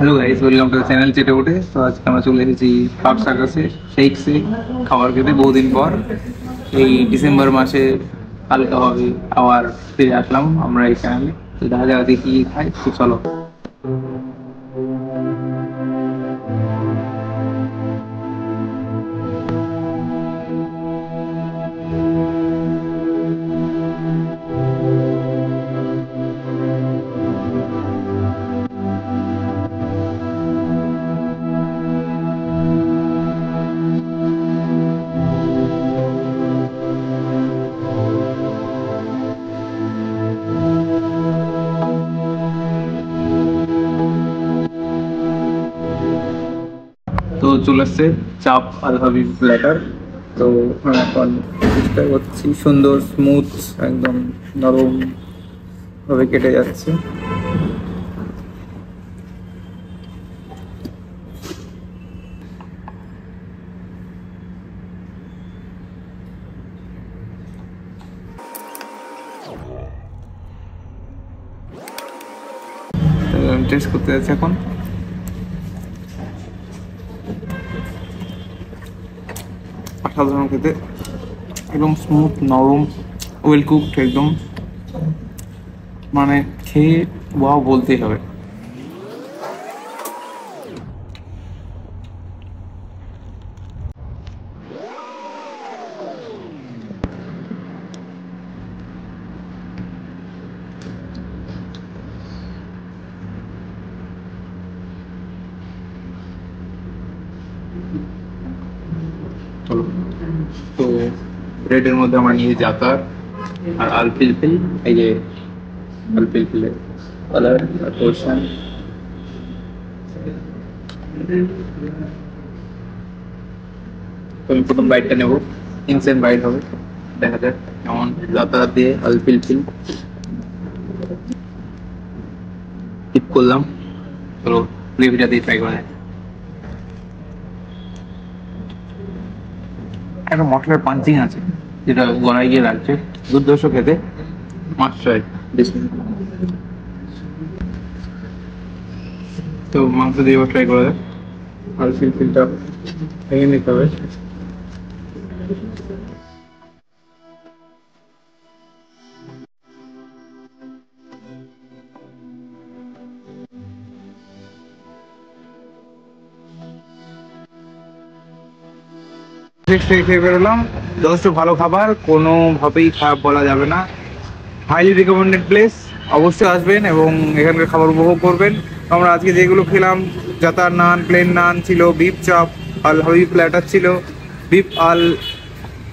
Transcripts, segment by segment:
Hello guys, welcome to channel চেটে উঠে। তো আজকে আমরা চলে এসেছি পার্ক সার্কাসে শেকসে খাবার খেতে বহুদিন পর। এই ডিসেম্বর মাসে হালকাভাবে আবার ফিরে আসলাম আমরা এই চ্যানেলে। তো দেখা যাক আজকে কি খাই, তো চলো। তো চলে আসছে চাপ আলহাবি প্ল্যাটার। তো আমি এখন চেষ্টা করছি, সুন্দর স্মুথ একদম নরম ভাবে কেটে যাচ্ছে। টেস্ট করতে যাচ্ছি এখন। অসাধারণ খেতে, একদম স্মুথ নরম ওয়েল কুকড একদম, মানে খেয়ে ওয়াও বলতেই হবে। চলো, তো ব্রেডের মধ্যে আমরা নিয়ে জাতার আর আলপিলপিল, এই যে আলপিলপিলের কালার আর পোর্শন। তো আমি প্রথম বাইটটা নেবো, ইনসেন্ট বাইট হবে, দেখা যাক কেমন। জাতার দিয়ে আলপিলপিল টিপ করলাম, চলো গ্রেভিটা দিয়ে ট্রাই করা যায়। একটা মশলার পাঞ্চিং আছে যেটা গলায় গিয়ে রাখছে, দুর্ধর্ষ খেতে, মাছ ফ্রাই। তো মাংস দিয়ে এবার ট্রাই করা যায়। আর ফিলটা ভেঙে নিতে হবে। খেয়ে বেরোলাম, যথেষ্ট ভালো খাবার, কোনোভাবেই খারাপ বলা যাবে না। হাইলি রিকমেন্ডেড প্লেস, অবশ্যই আসবেন এবং এখানকার খাবার উপভোগ করবেন। আমরা আজকে যেগুলো খেলাম, জাতার নান, প্লেন নান ছিল, বিফ চপ, আল হাবি প্ল্যাটার ছিল, বিফ আল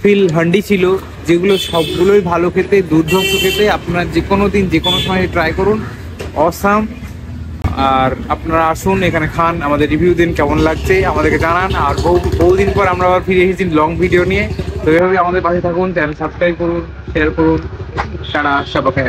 ফিল হান্ডি ছিল, যেগুলো সবগুলোই ভালো খেতে, দুর্ধর্ষ খেতে। আপনারা যে কোনো দিন যে কোনো সময় ট্রাই করুন, অসাম। আর আপনারা আসুন, এখানে খান, আমাদের রিভিউ দিন, কেমন লাগছে আমাদেরকে জানান। আর বহুদিন পর আমরা আবার ফিরে এসেছি লং ভিডিও নিয়ে। তো এইভাবে আমাদের পাশে থাকুন, চ্যানেল সাবস্ক্রাইব করুন, শেয়ার করুন। সারা সবাই